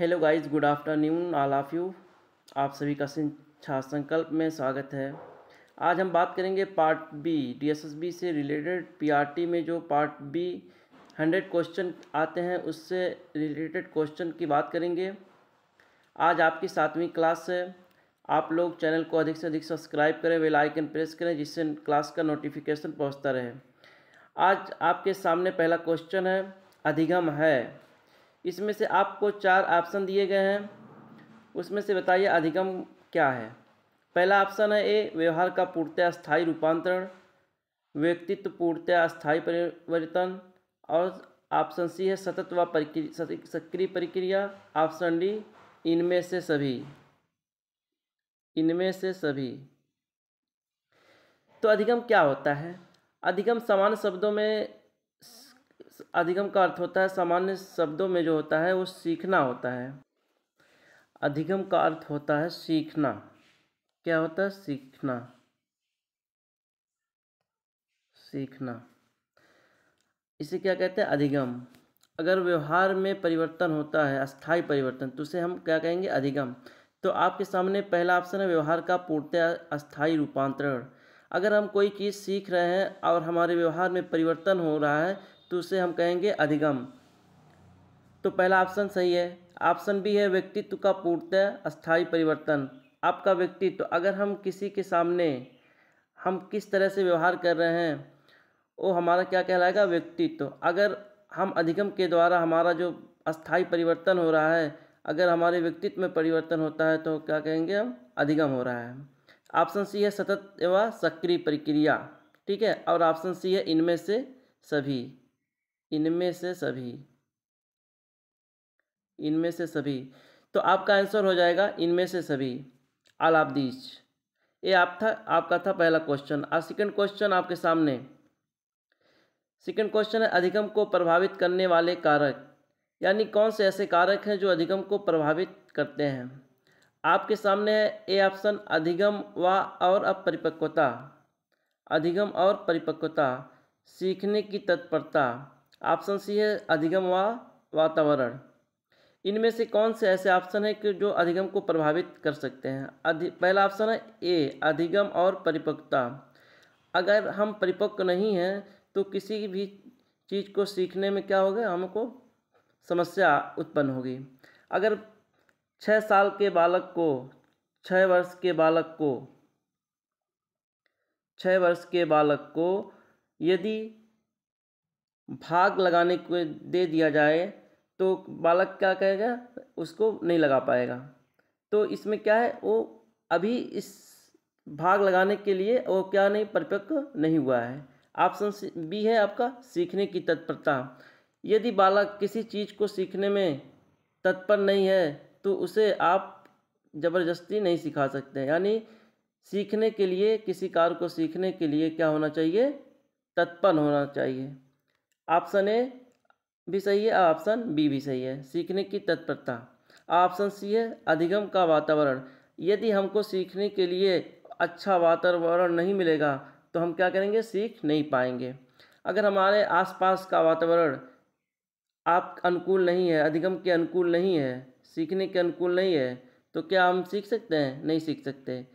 Hello guys, good afternoon all of you. आप सभी का शिक्षा संकल्प में स्वागत है। आज हम बात करेंगे पार्ट बी, डीएसएसबी से रिलेटेड। पीआरटी में जो पार्ट बी 100 क्वेश्चन आते हैं उससे रिलेटेड क्वेश्चन की बात करेंगे। आज आपकी 7वीं क्लास है। आप लोग चैनल को अधिक से अधिक सब्सक्राइब करें, बेल आइकन प्रेस करें जिससे क्लास का नोटिफिकेशन पहुंचता रहे। आज आपके सामने पहला क्वेश्चन है, अधिगम है। इसमें से आपको 4 ऑप्शन दिए गए हैं, उसमें से बताइए अधिगम क्या है। पहला ऑप्शन है ए, व्यवहार का पूर्णतः स्थायी रूपांतरण, व्यक्तित्व पूर्णतः स्थायी परिवर्तन। और ऑप्शन सी है सतत व सक्रिय प्रक्रिया। ऑप्शन डी, इनमें से सभी। इनमें से सभी। तो अधिगम क्या होता है? अधिगम सामान्य शब्दों में, अधिगम का अर्थ होता है, सामान्य शब्दों में जो होता है वो सीखना होता है। अधिगम का अर्थ होता है सीखना। क्या होता है? सीखना। सीखना, इसे क्या कहते हैं? अधिगम। अगर व्यवहार में परिवर्तन होता है, अस्थायी परिवर्तन, तो उसे हम क्या कहेंगे? अधिगम। तो आपके सामने पहला ऑप्शन है व्यवहार का पूर्णतः अस्थायी रूपांतरण। अगर हम कोई चीज़ सीख रहे हैं और हमारे व्यवहार में परिवर्तन हो रहा है तो उसे हम कहेंगे अधिगम। तो पहला ऑप्शन सही है। ऑप्शन बी है व्यक्तित्व का पूर्णतः अस्थायी परिवर्तन। आपका व्यक्तित्व, अगर हम किसी के सामने हम किस तरह से व्यवहार कर रहे हैं वो हमारा क्या कहलाएगा? व्यक्तित्व। अगर हम अधिगम के द्वारा हमारा जो अस्थायी परिवर्तन हो रहा है, अगर हमारे व्यक्तित्व में परिवर्तन होता है तो क्या कहेंगे हम? अधिगम हो रहा है। ऑप्शन सी है सतत एवं सक्रिय प्रक्रिया। ठीक है। और ऑप्शन सी है इनमें से सभी। इनमें से सभी। इनमें से सभी। तो आपका आंसर हो जाएगा इनमें से सभी, ऑल ऑफ दीज। ये आपका था पहला क्वेश्चन। और सेकंड क्वेश्चन आपके सामने। सेकंड क्वेश्चन है अधिगम को प्रभावित करने वाले कारक, यानी कौन से ऐसे कारक हैं जो अधिगम को प्रभावित करते हैं। आपके सामने है ए ऑप्शन, अधिगम व और अपरिपक्वता। अधिगम और परिपक्वता, सीखने की तत्परता। ऑप्शन सी है अधिगम व वातावरण। इनमें से कौन से ऐसे ऑप्शन हैं कि जो अधिगम को प्रभावित कर सकते हैं? पहला ऑप्शन है ए, अधिगम और परिपक्वता। अगर हम परिपक्व नहीं हैं तो किसी भी चीज़ को सीखने में क्या होगा? हमको समस्या उत्पन्न होगी। अगर 6 साल के बालक को, 6 वर्ष के बालक को, 6 वर्ष के बालक को यदि भाग लगाने को दे दिया जाए तो बालक क्या कहेगा? उसको नहीं लगा पाएगा। तो इसमें क्या है? वो अभी इस भाग लगाने के लिए वो क्या नहीं, परिपक्व नहीं हुआ है। ऑप्शन बी है आपका, सीखने की तत्परता। यदि बालक किसी चीज़ को सीखने में तत्पर नहीं है तो उसे आप ज़बरदस्ती नहीं सिखा सकते। यानी सीखने के लिए, किसी कार्य को सीखने के लिए क्या होना चाहिए? तत्पर होना चाहिए। ऑप्शन ए भी सही है, ऑप्शन बी भी सही है, सीखने की तत्परता। ऑप्शन सी है अधिगम का वातावरण। यदि हमको सीखने के लिए अच्छा वातावरण नहीं मिलेगा तो हम क्या करेंगे? सीख नहीं पाएंगे। अगर हमारे आसपास का वातावरण आप अनुकूल नहीं है, अधिगम के अनुकूल नहीं है, सीखने के अनुकूल नहीं है, तो क्या हम सीख सकते हैं? नहीं सीख सकते।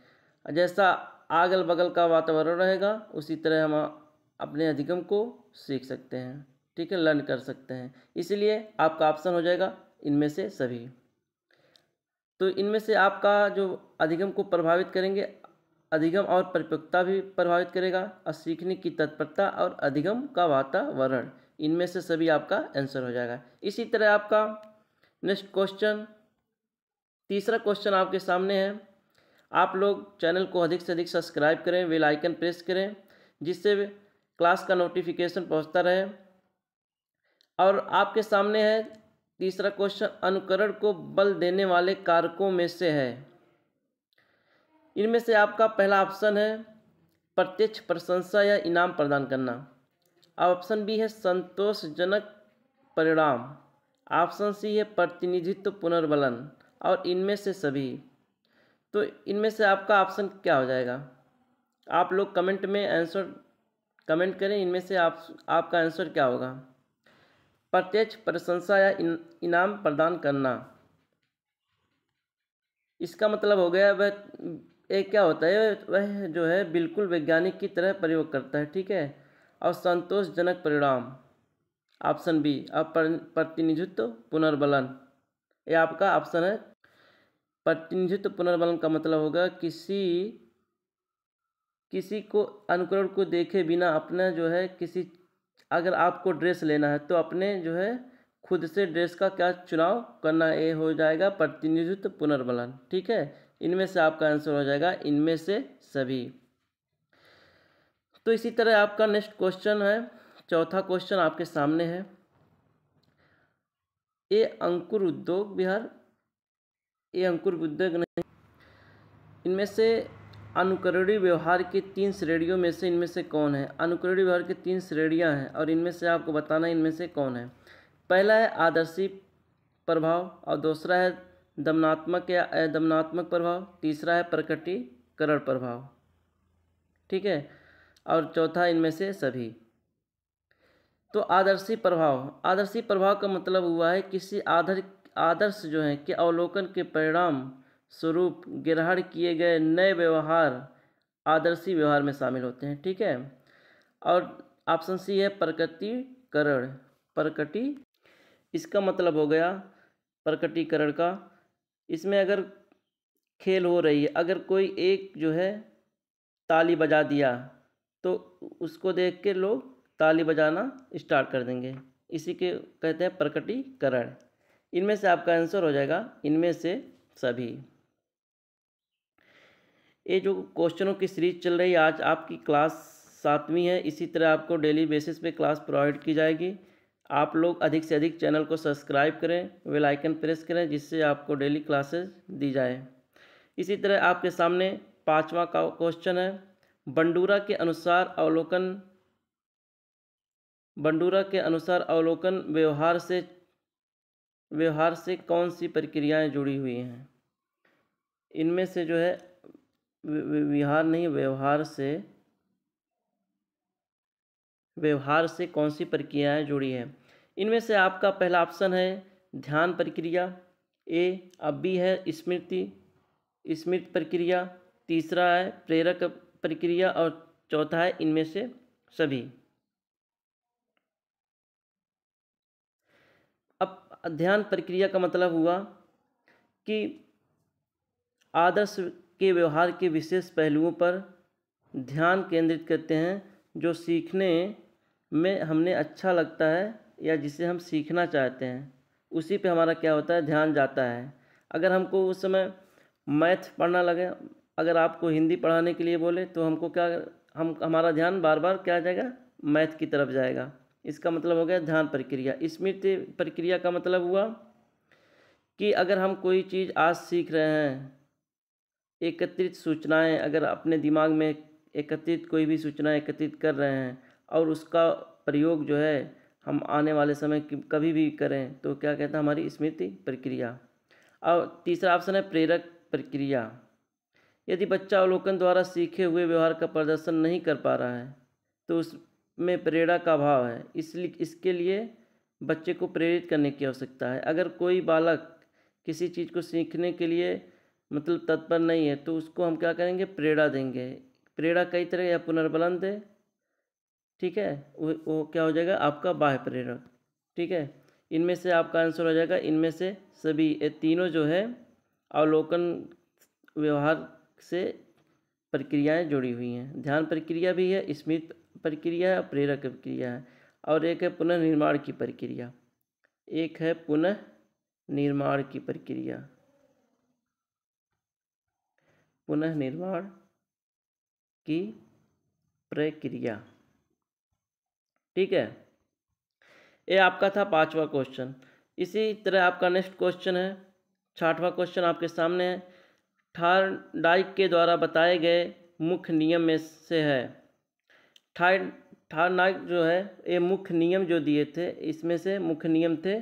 जैसा अगल बगल का वातावरण रहेगा उसी तरह हम अपने अधिगम को सीख सकते हैं। ठीक है, लर्न कर सकते हैं। इसलिए आपका ऑप्शन हो जाएगा इनमें से सभी। तो इनमें से आपका जो अधिगम को प्रभावित करेंगे, अधिगम और परिपक्वता भी प्रभावित करेगा, और सीखने की तत्परता और अधिगम का वातावरण, इनमें से सभी आपका आंसर हो जाएगा। इसी तरह आपका नेक्स्ट क्वेश्चन, तीसरा क्वेश्चन आपके सामने है। आप लोग चैनल को अधिक से अधिक सब्सक्राइब करें, बेल आइकन प्रेस करें जिससे क्लास का नोटिफिकेशन पहुंचता रहे। और आपके सामने है तीसरा क्वेश्चन, अनुकरण को बल देने वाले कारकों में से है। इनमें से आपका पहला ऑप्शन है प्रत्यक्ष प्रशंसा या इनाम प्रदान करना। ऑप्शन बी है संतोषजनक परिणाम। ऑप्शन सी है प्रतिनिधित्व पुनर्बलन। और इनमें से सभी। तो इनमें से आपका ऑप्शन क्या हो जाएगा? आप लोग कमेंट में आंसर कमेंट करें, इनमें से आपका आंसर क्या होगा? प्रत्यक्ष प्रशंसा या इनाम प्रदान करना। इसका मतलब हो गया वह एक क्या होता है, वह जो है बिल्कुल वैज्ञानिक की तरह प्रयोग करता है, ठीक है। और संतोषजनक परिणाम, ऑप्शन बी, प्रतिनिधित्व पुनर्बलन, ये आपका ऑप्शन है। प्रतिनिधित्व पुनर्बलन का मतलब होगा किसी को अनुकरण को देखे बिना अपना जो है किसी, अगर आपको ड्रेस लेना है तो अपने जो है खुद से ड्रेस का क्या चुनाव करना, ये हो जाएगा प्रतिनिधित्व पुनर्बलन, ठीक है। इनमें से आपका आंसर हो जाएगा इनमें से सभी। तो इसी तरह आपका नेक्स्ट क्वेश्चन है, चौथा क्वेश्चन आपके सामने है। ये अंकुर उद्योग विहार, ये अंकुर उद्योग नहीं, इनमें से अनुकरणीय व्यवहार की 3 श्रेणियों में से इनमें से कौन है। अनुकरणीय व्यवहार की 3 श्रेणियां हैं और इनमें से आपको बताना इनमें से कौन है। पहला है आदर्शी प्रभाव, और दूसरा है दमनात्मक या अदमनात्मक प्रभाव, तीसरा है प्रकटीकरण प्रभाव, ठीक है, और चौथा इनमें से सभी। तो आदर्शी प्रभाव का मतलब हुआ है किसी आदर्श जो है कि अवलोकन के परिणाम स्वरूप ग्रहण किए गए नए व्यवहार आदर्शी व्यवहार में शामिल होते हैं, ठीक है। और ऑप्शन सी है प्रकटी, इसका मतलब हो गया प्रकटीकरण का, इसमें अगर खेल हो रही है, अगर कोई एक जो है ताली बजा दिया तो उसको देख के लोग ताली बजाना स्टार्ट कर देंगे, इसी के कहते हैं प्रकटीकरण। इनमें से आपका आंसर हो जाएगा इनमें से सभी। ये जो क्वेश्चनों की सीरीज चल रही है, आज आपकी क्लास 7वीं है, इसी तरह आपको डेली बेसिस पे क्लास प्रोवाइड की जाएगी। आप लोग अधिक से अधिक चैनल को सब्सक्राइब करें, बेल आइकन प्रेस करें, जिससे आपको डेली क्लासेस दी जाए। इसी तरह आपके सामने 5वां का क्वेश्चन है, बंडूरा के अनुसार अवलोकन व्यवहार से कौन सी प्रक्रियाएं जुड़ी हुई हैं। इनमें से जो है व्यवहार से कौन सी प्रक्रियाएं जुड़ी हैं। इनमें से आपका पहला ऑप्शन है ध्यान प्रक्रिया, ए। अब बी है स्मृति प्रक्रिया, तीसरा है प्रेरक प्रक्रिया और चौथा है इनमें से सभी। अब ध्यान प्रक्रिया का मतलब हुआ कि आदर्श के व्यवहार के विशेष पहलुओं पर ध्यान केंद्रित करते हैं, जो सीखने में हमें अच्छा लगता है या जिसे हम सीखना चाहते हैं, उसी पे हमारा क्या होता है, ध्यान जाता है। अगर हमको उस समय मैथ पढ़ना लगे, अगर आपको हिंदी पढ़ाने के लिए बोले तो हमको क्या, हमारा ध्यान बार बार क्या जाएगा, मैथ की तरफ जाएगा। इसका मतलब हो गया ध्यान प्रक्रिया। स्मृति प्रक्रिया का मतलब हुआ कि अगर हम कोई चीज़ आज सीख रहे हैं, एकत्रित सूचनाएं, अगर अपने दिमाग में कोई भी सूचना एकत्रित कर रहे हैं और उसका प्रयोग जो है हम आने वाले समय कभी भी करें, तो क्या कहता है, हमारी स्मृति प्रक्रिया। और तीसरा ऑप्शन है प्रेरक प्रक्रिया। यदि बच्चा अवलोकन द्वारा सीखे हुए व्यवहार का प्रदर्शन नहीं कर पा रहा है तो उसमें प्रेरणा का अभाव है, इसलिए इसके लिए बच्चे को प्रेरित करने की आवश्यकता है। अगर कोई बालक किसी चीज़ को सीखने के लिए मतलब तत्पर नहीं है तो उसको हम क्या करेंगे, प्रेरणा देंगे। प्रेरणा कई तरह या पुनर्बलन दे, ठीक है, वो क्या हो जाएगा आपका बाह्य प्रेरक, ठीक है। इनमें से आपका आंसर हो जाएगा इनमें से सभी। ये तीनों जो है अवलोकन व्यवहार से प्रक्रियाएं जुड़ी हुई हैं। ध्यान प्रक्रिया भी है, स्मृति प्रक्रिया है, प्रेरक प्रक्रिया है, और एक है पुनर्निर्माण की प्रक्रिया। पुनर्निर्माण की प्रक्रिया, ठीक है। ये आपका था 5वां क्वेश्चन। इसी तरह आपका नेक्स्ट क्वेश्चन है, 6वां क्वेश्चन आपके सामने है। थॉर्नडाइक के द्वारा बताए गए मुख्य नियम में से है। थॉर्नडाइक जो है ये मुख्य नियम जो दिए थे, इसमें से मुख्य नियम थे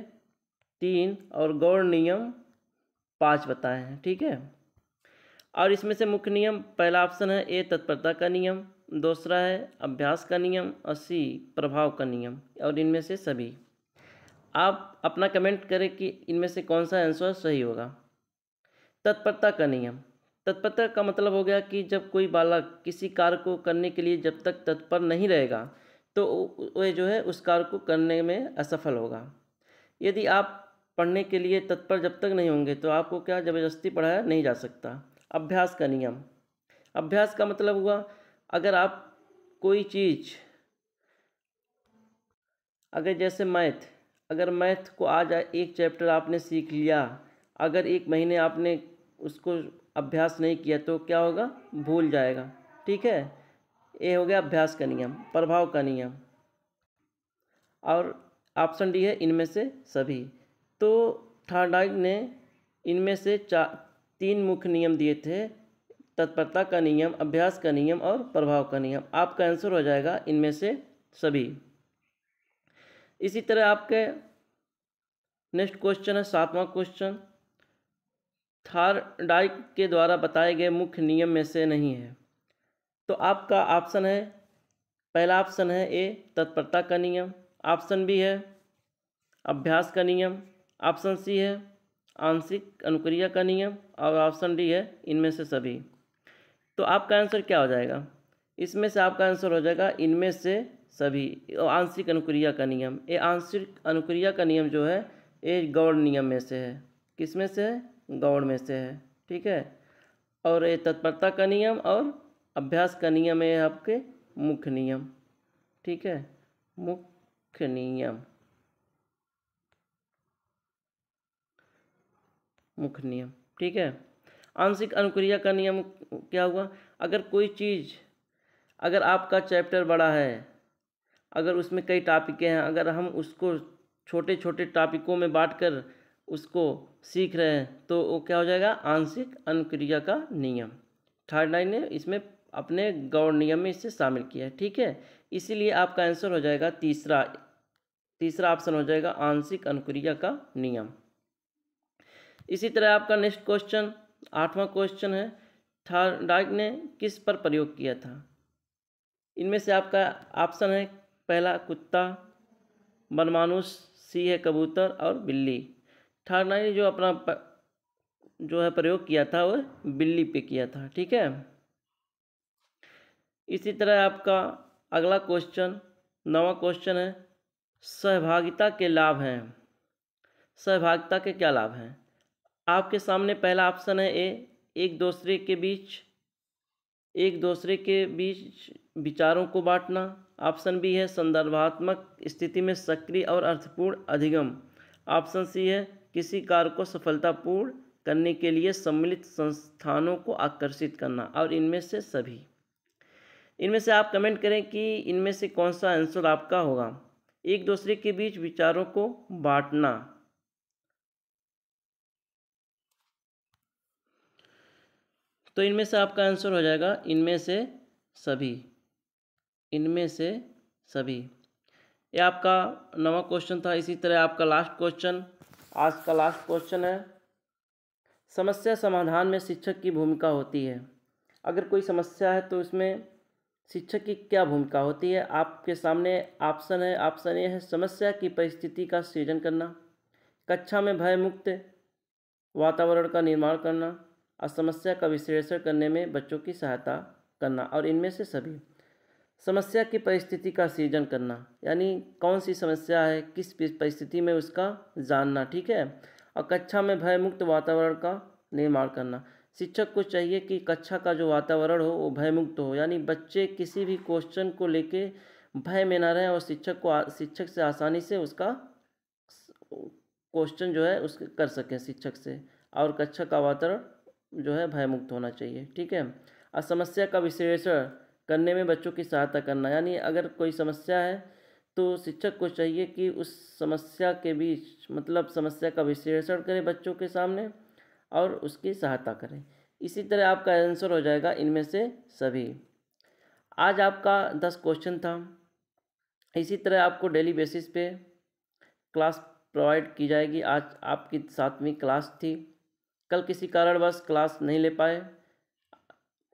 3 और गौण नियम 5 बताए हैं, ठीक है। और इसमें से मुख्य नियम, पहला ऑप्शन है ए तत्परता का नियम, दूसरा है अभ्यास का नियम, और सी प्रभाव का नियम, और इनमें से सभी। आप अपना कमेंट करें कि इनमें से कौन सा आंसर सही होगा। तत्परता का नियम। तत्परता का मतलब हो गया कि जब कोई बालक किसी कार्य को करने के लिए जब तक तत्पर नहीं रहेगा तो वह जो है उस कार्य को करने में असफल होगा। यदि आप पढ़ने के लिए तत्पर जब तक नहीं होंगे तो आपको क्या ज़बरदस्ती पढ़ाया नहीं जा सकता। अभ्यास का नियम। अभ्यास का मतलब हुआ अगर आप कोई चीज़, अगर जैसे अगर मैथ को आज एक चैप्टर आपने सीख लिया, अगर एक महीने आपने उसको अभ्यास नहीं किया तो क्या होगा, भूल जाएगा। ठीक है, ये हो गया अभ्यास का नियम। प्रभाव का नियम, और ऑप्शन डी है इनमें से सभी। तो थॉर्नडाइक ने इनमें से 3 मुख्य नियम दिए थे, तत्परता का नियम, अभ्यास का नियम और प्रभाव का नियम। आपका आंसर हो जाएगा इनमें से सभी। इसी तरह आपके नेक्स्ट क्वेश्चन है 7वां क्वेश्चन, थॉर्नडाइक के द्वारा बताए गए मुख्य नियम में से नहीं है। तो आपका ऑप्शन है, पहला ऑप्शन है ए तत्परता का नियम, ऑप्शन बी है अभ्यास का नियम, ऑप्शन सी है आंशिक अनुक्रिया का नियम और ऑप्शन डी है इनमें से सभी। तो आपका आंसर क्या हो जाएगा, इसमें से आपका आंसर हो जाएगा इनमें से सभी, आंशिक अनुक्रिया का नियम। ये आंशिक अनुक्रिया का नियम जो है ये गौड़ नियम में से है। किस में से है, गौड़ में से है। ठीक है, और ये तत्परता का नियम और अभ्यास का नियम है आपके मुख्य नियम। ठीक है, मुख्य नियम, मुख्य नियम। ठीक है, आंशिक अनुक्रिया का नियम क्या हुआ, अगर कोई चीज़, अगर आपका चैप्टर बड़ा है, अगर उसमें कई टॉपिकें हैं, अगर हम उसको छोटे छोटे टॉपिकों में बांटकर उसको सीख रहे हैं तो वो क्या हो जाएगा, आंशिक अनुक्रिया का नियम। थॉर्नडाइक ने इसमें अपने गौड़ नियम में इसे शामिल किया है। ठीक है, इसीलिए आपका आंसर हो जाएगा तीसरा ऑप्शन हो जाएगा आंशिक अनुक्रिया का नियम। इसी तरह आपका नेक्स्ट क्वेश्चन 8वां क्वेश्चन है, थॉर्नडाइक ने किस पर प्रयोग किया था। इनमें से आपका ऑप्शन है पहला कुत्ता, बनमानुष, सी है कबूतर और बिल्ली। थॉर्नडाइक ने जो अपना जो है प्रयोग किया था वह बिल्ली पे किया था। ठीक है, इसी तरह आपका अगला क्वेश्चन 9वां क्वेश्चन है, सहभागिता के लाभ हैं। सहभागिता के क्या लाभ हैं, आपके सामने पहला ऑप्शन है ए एक दूसरे के बीच विचारों को बांटना, ऑप्शन बी है संदर्भात्मक स्थिति में सक्रिय और अर्थपूर्ण अधिगम, ऑप्शन सी है किसी कार्य को सफलतापूर्ण करने के लिए सम्मिलित संस्थानों को आकर्षित करना, और इनमें से सभी। इनमें से आप कमेंट करें कि इनमें से कौन सा आंसर आपका होगा। एक दूसरे के बीच विचारों को बांटना, तो इनमें से आपका आंसर हो जाएगा इनमें से सभी, इनमें से सभी। ये आपका 9वां क्वेश्चन था। इसी तरह आपका लास्ट क्वेश्चन, आज का लास्ट क्वेश्चन है, समस्या समाधान में शिक्षक की भूमिका होती है। अगर कोई समस्या है तो इसमें शिक्षक की क्या भूमिका होती है। आपके सामने ऑप्शन है, ऑप्शन ए है समस्या की परिस्थिति का सृजन करना, कक्षा में भय मुक्त वातावरण का निर्माण करना और समस्या का विश्लेषण करने में बच्चों की सहायता करना, और इनमें से सभी। समस्या की परिस्थिति का सृजन करना यानी कौन सी समस्या है, किस परिस्थिति में उसका जानना। ठीक है, और कक्षा में भय मुक्त वातावरण का निर्माण करना, शिक्षक को चाहिए कि कक्षा का जो वातावरण हो वो भय मुक्त हो, यानी बच्चे किसी भी क्वेश्चन को लेके भय में ना रहें और शिक्षक से आसानी से उसका क्वेश्चन जो है उसके कर सकें शिक्षक से, और कक्षा का वातावरण जो है भय मुक्त होना चाहिए। ठीक है, और समस्या का विश्लेषण करने में बच्चों की सहायता करना, यानी अगर कोई समस्या है तो शिक्षक को चाहिए कि उस समस्या के बीच मतलब समस्या का विश्लेषण करें बच्चों के सामने और उसकी सहायता करें। इसी तरह आपका आंसर हो जाएगा इनमें से सभी। आज आपका 10 क्वेश्चन था। इसी तरह आपको डेली बेसिस पे क्लास प्रोवाइड की जाएगी। आज आपकी 7वीं क्लास थी, कल किसी कारणवश क्लास नहीं ले पाए,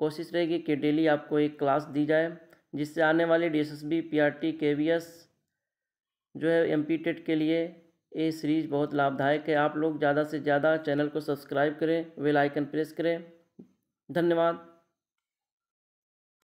कोशिश रहेगी कि डेली आपको एक क्लास दी जाए, जिससे आने वाली DSSB, PRT, KVS जो है MP टेट के लिए ये सीरीज़ बहुत लाभदायक है। आप लोग ज़्यादा से ज़्यादा चैनल को सब्सक्राइब करें, बेल आइकन प्रेस करें। धन्यवाद।